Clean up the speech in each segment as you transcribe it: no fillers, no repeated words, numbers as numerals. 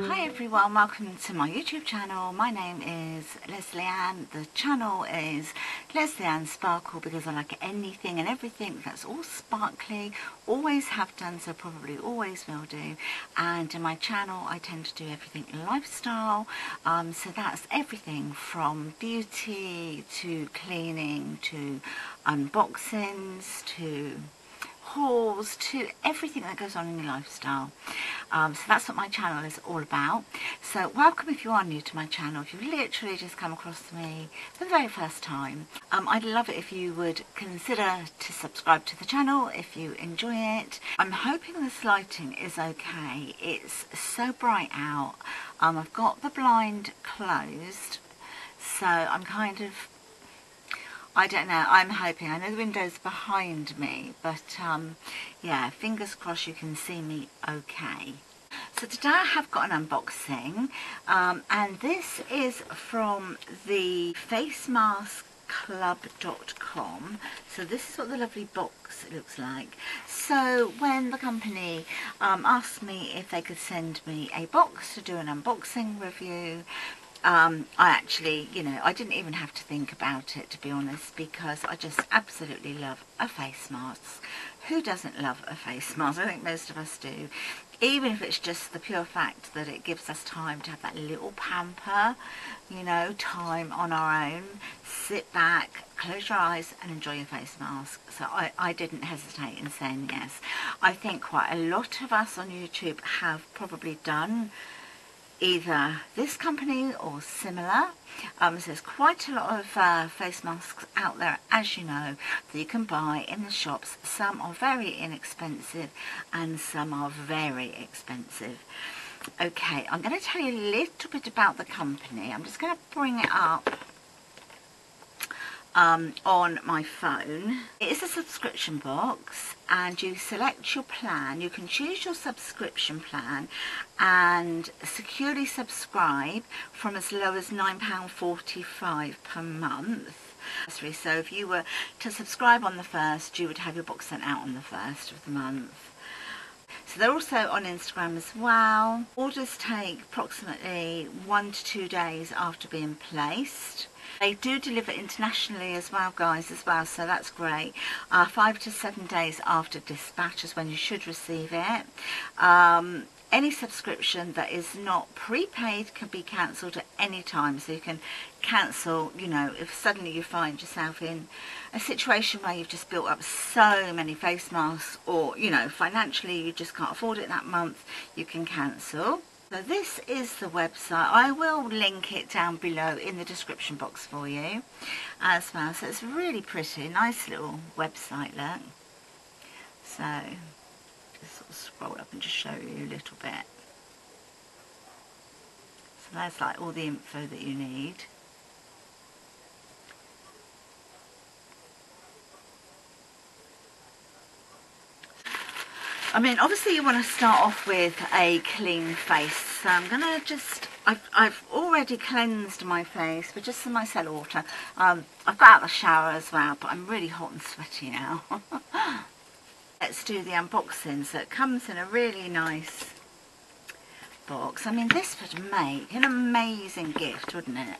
Hi everyone, welcome to my YouTube channel. My name is Leslie Ann. The channel is Leslie Ann Sparkle because I like anything and everything that's all sparkly. Always have done, so probably always will do. And in my channel I tend to do everything lifestyle. So that's everything from beauty to cleaning to unboxings to hauls to everything that goes on in your lifestyle. So that's what my channel is all about. So welcome if you are new to my channel, if you've literally just come across me for the very first time. I'd love it if you would consider to subscribe to the channel if you enjoy it. I'm hoping this lighting is okay. It's so bright out. I've got the blind closed, so I'm kind of, I don't know, I'm hoping. I know the window's behind me, but yeah, fingers crossed you can see me okay. So today I have got an unboxing, and this is from the facemaskclub.com. So this is what the lovely box looks like. So when the company asked me if they could send me a box to do an unboxing review, I actually, I didn't even have to think about it, to be honest, because I just absolutely love a face mask. Who doesn't love a face mask? I think most of us do. Even if it's just the pure fact that it gives us time to have that little pamper, time on our own. Sit back, close your eyes and enjoy your face mask. So I didn't hesitate in saying yes. I think quite a lot of us on YouTube have probably done either this company or similar. There's quite a lot of face masks out there, as you know, that you can buy in the shops. Some are very inexpensive and some are very expensive. Okay, I'm going to tell you a little bit about the company. I'm just going to bring it up on my phone. It is a subscription box and you select your plan. You can choose your subscription plan and securely subscribe from as low as £9.45 per month. So if you were to subscribe on the 1st, you would have your box sent out on the 1st of the month. So they're also on Instagram as well. Orders take approximately 1 to 2 days after being placed. They do deliver internationally as well, guys, so that's great. 5 to 7 days after dispatch is when you should receive it. Any subscription that is not prepaid can be cancelled at any time, so you can cancel, if suddenly you find yourself in a situation where you've just built up so many face masks, or financially you just can't afford it that month, you can cancel. So this is the website. I will link it down below in the description box for you as well. So it's really pretty, nice little website, look. So just sort of scroll up and just show you a little bit. So there's like all the info that you need. I mean, obviously you want to start off with a clean face. So I'm going to just, I've already cleansed my face with just some micellar water. I've got out of the shower as well, but I'm really hot and sweaty now. Let's do the unboxing. So it comes in a really nice box. I mean, this would make an amazing gift, wouldn't it?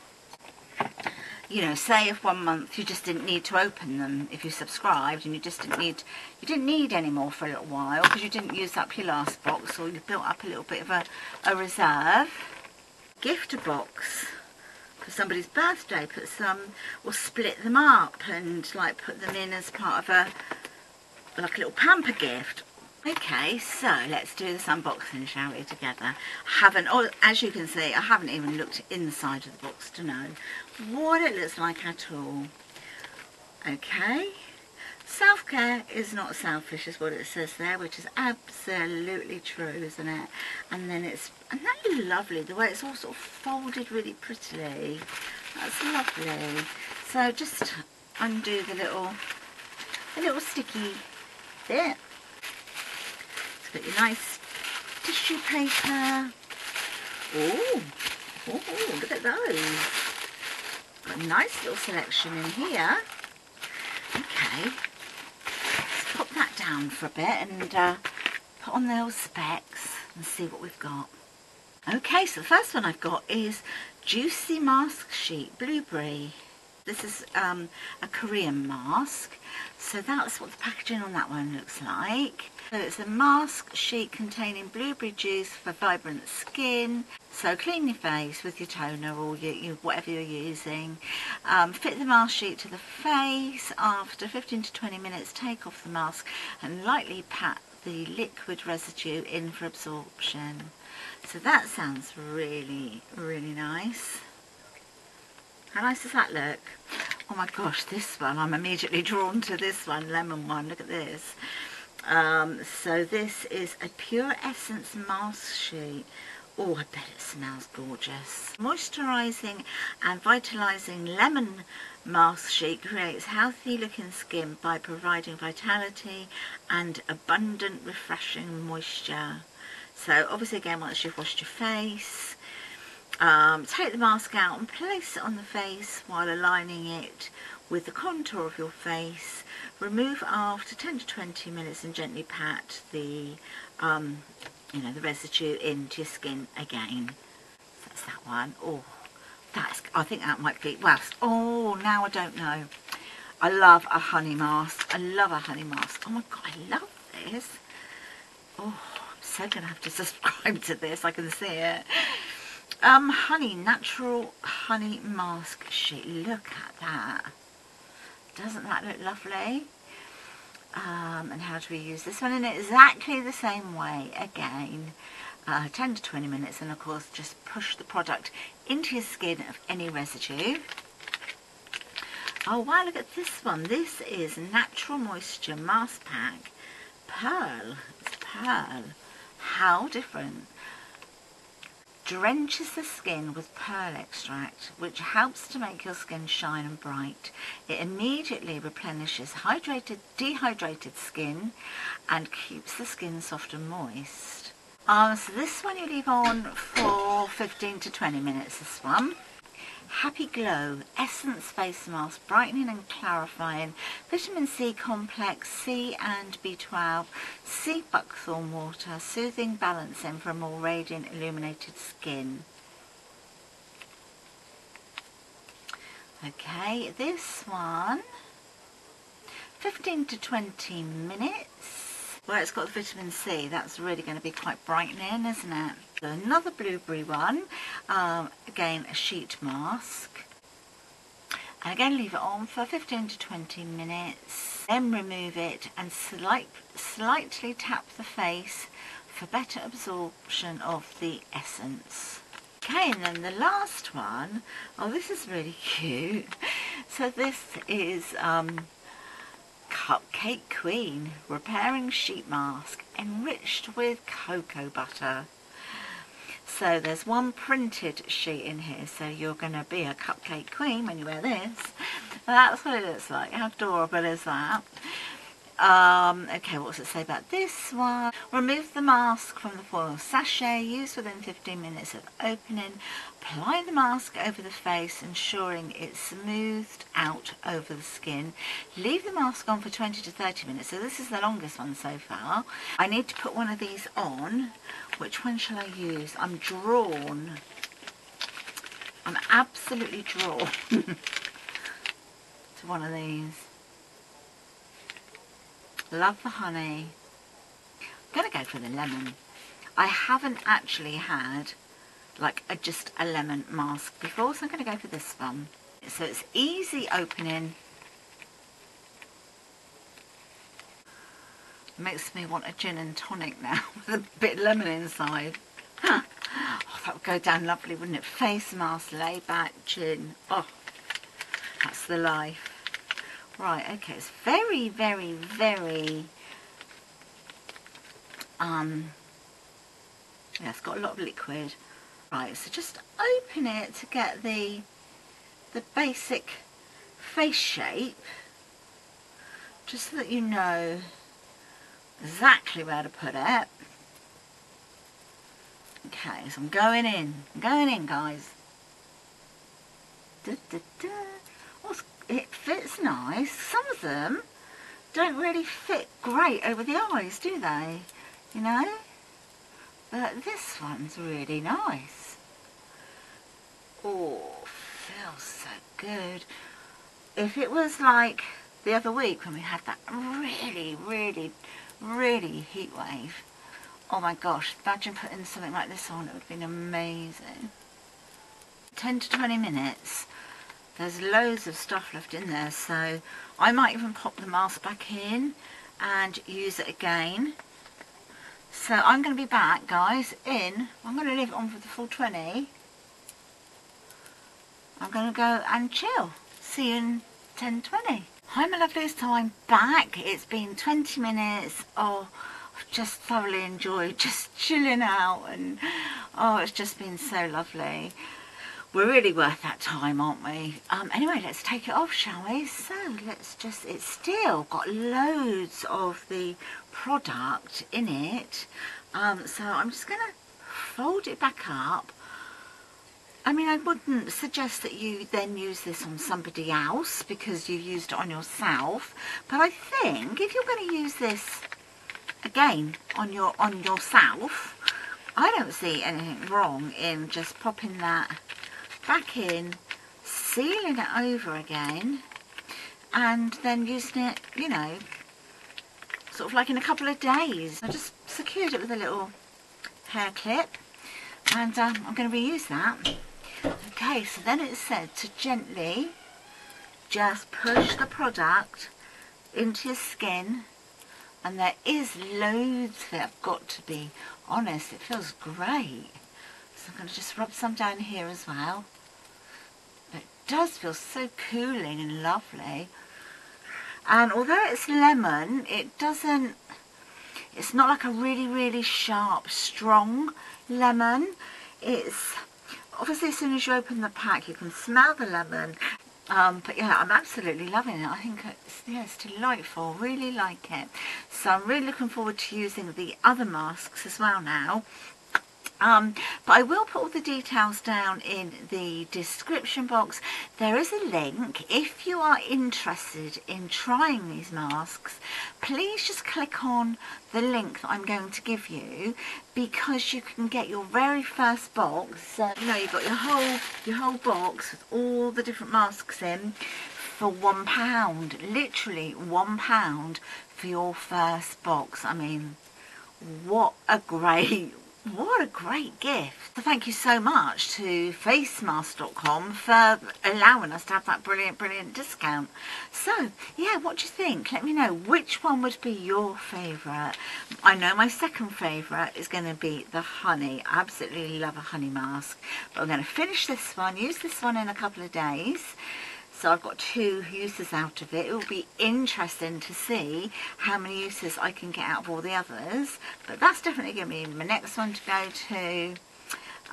Say if 1 month you just didn't need to open them, if you subscribed and you didn't need any more for a little while because you didn't use up your last box, or you built up a little bit of a reserve. Gift a box for somebody's birthday, put some, or split them up and like put them in as part of like a little pamper gift. Okay, so let's do this unboxing, shall we, together. As you can see, I haven't even looked inside of the box to know what it looks like at all. Okay, self-care is not selfish is what it says there, which is absolutely true, isn't it? And then isn't that lovely, the way it's all sort of folded really prettily. That's lovely. So just undo the little sticky bit. Got your nice tissue paper. Oh, look at those. Got a nice little selection in here. Okay, let's pop that down for a bit and put on those specs and see what we've got. Okay, so the first one I've got is Juicy Mask Sheet Blueberry. This is a Korean mask, so that's what the packaging on that one looks like. So it's a mask sheet containing blueberry juice for vibrant skin. So clean your face with your toner or whatever you're using. Fit the mask sheet to the face. After 15 to 20 minutes, take off the mask and lightly pat the liquid residue in for absorption. So that sounds really, really nice. How nice does that look? Oh my gosh, this one, I'm immediately drawn to this one, lemon one. Look at this. So this is a Pure Essence mask sheet. Oh, I bet it smells gorgeous. Moisturising and vitalising lemon mask sheet creates healthy looking skin by providing vitality and abundant refreshing moisture. So obviously again, once you've washed your face, take the mask out and place it on the face while aligning it with the contour of your face. Remove after 10 to 20 minutes and gently pat the the residue into your skin again. So that's that one. Oh, I think that might be, well, oh, now I don't know. I love a honey mask. I love a honey mask. Oh my God, I love this. Oh, I'm so going to have to subscribe to this. I can see it. Honey, natural honey mask sheet. Look at that. Doesn't that look lovely? And how do we use this one? In exactly the same way again. 10 to 20 minutes, and of course just push the product into your skin of any residue. Oh wow, look at this one. This is Natural Moisture Mask Pack. Pearl. It's pearl. How different. Drenches the skin with pearl extract, which helps to make your skin shine and bright. It immediately replenishes dehydrated skin and keeps the skin soft and moist. So this one you leave on for 15 to 20 minutes, this one. Happy Glow Essence Face Mask, brightening and clarifying, vitamin C complex, C and B12, sea buckthorn water, soothing, balancing for a more radiant, illuminated skin. Okay, this one, 15 to 20 minutes. Well, it's got vitamin C, that's really going to be quite brightening, isn't it? So another blueberry one, again a sheet mask. And again leave it on for 15 to 20 minutes. Then remove it and slightly tap the face for better absorption of the essence. Okay, and then the last one, oh this is really cute. So this is Cupcake Queen Repairing Sheet Mask, enriched with cocoa butter. So there's one printed sheet in here, so you're going to be a cupcake queen when you wear this. That's what it looks like. How adorable is that? Okay, what does it say about this one? Remove the mask from the foil sachet, use within 15 minutes of opening. Apply the mask over the face, ensuring it's smoothed out over the skin. Leave the mask on for 20 to 30 minutes. So this is the longest one so far. I need to put one of these on. Which one shall I use? I'm drawn. I'm absolutely drawn to one of these. Love the honey. I'm going to go for the lemon. I haven't actually had like just a lemon mask before, so I'm going to go for this one. So it's easy opening. Makes me want a gin and tonic now with a bit of lemon inside. Oh, that would go down lovely, wouldn't it? Face mask, lay back, gin. Oh, that's the life. Right, okay, it's very, very, very, yeah, it's got a lot of liquid. Right, so just open it to get the basic face shape, just so that you know exactly where to put it. Okay, so I'm going in, guys. Da, da, da. Oh, it fits nice. Some of them don't really fit great over the eyes, do they? You know? but this one's really nice. Oh, feels so good. If it was like the other week when we had that really heat wave, oh my gosh, imagine putting something like this on, it would have been amazing. 10 to 20 minutes. There's loads of stuff left in there, so I might even pop the mask back in and use it again. So I'm going to be back, guys, I'm going to leave it on for the full 20. I'm going to go and chill. See you in 10:20. Hi my lovelies, so I'm back. It's been 20 minutes. Oh, I've just thoroughly enjoyed just chilling out, and oh, it's just been so lovely. We're really worth that time, aren't we? Anyway, let's take it off, shall we? So let's just, it's still got loads of the product in it. So I'm just going to fold it back up. I mean, I wouldn't suggest that you then use this on somebody else because you used it on yourself. But I think if you're going to use this again on yourself, I don't see anything wrong in just popping that back in, sealing it over again, and then using it, you know, sort of like in a couple of days. I just secured it with a little hair clip, and I'm going to reuse that. Okay, so then it said to gently just push the product into your skin, and there is loads of it, I've got to be honest, it feels great. So I'm going to just rub some down here as well. But it does feel so cooling and lovely. And although it's lemon, it's not like a really sharp, strong lemon. It's obviously, as soon as you open the pack, you can smell the lemon. But yeah, I'm absolutely loving it. I think it's delightful. Really like it. So I'm really looking forward to using the other masks as well now. But I will put all the details down in the description box. There is a link. If you are interested in trying these masks, please just click on the link that I'm going to give you, because you can get your very first box. So, you know, you've got your whole box with all the different masks in for £1. Literally £1 for your first box. I mean, what a great gift. So thank you so much to facemask.com for allowing us to have that brilliant discount. So yeah, what do you think? Let me know which one would be your favourite. I know my second favourite is going to be the honey. I absolutely love a honey mask, but I'm going to finish this one, use this one in a couple of days. So I've got 2 uses out of it. It will be interesting to see how many uses I can get out of all the others. But that's definitely going to be my next one to go to.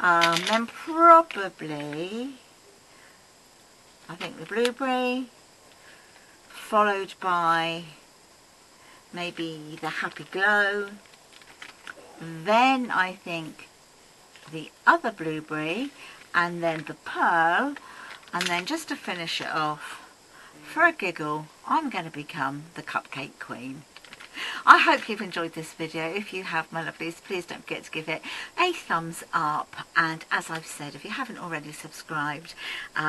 Then probably, I think the blueberry, followed by maybe the Happy Glow. Then I think the other blueberry, and then the pearl. And then just to finish it off, for a giggle, I'm going to become the cupcake queen. I hope you've enjoyed this video. If you have, my lovelies, please don't forget to give it a thumbs up. And as I've said, if you haven't already subscribed,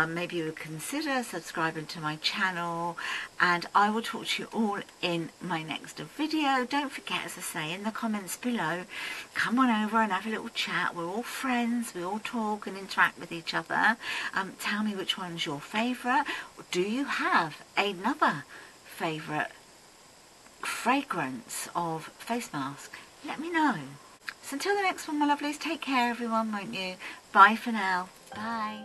maybe you would consider subscribing to my channel. And I will talk to you all in my next video. Don't forget, as I say, in the comments below, come on over and have a little chat. We're all friends. We all talk and interact with each other. Tell me which one's your favourite. Do you have another favourite fragrance of face mask? Let me know. So until the next one, my lovelies, take care everyone, won't you? Bye for now. Bye.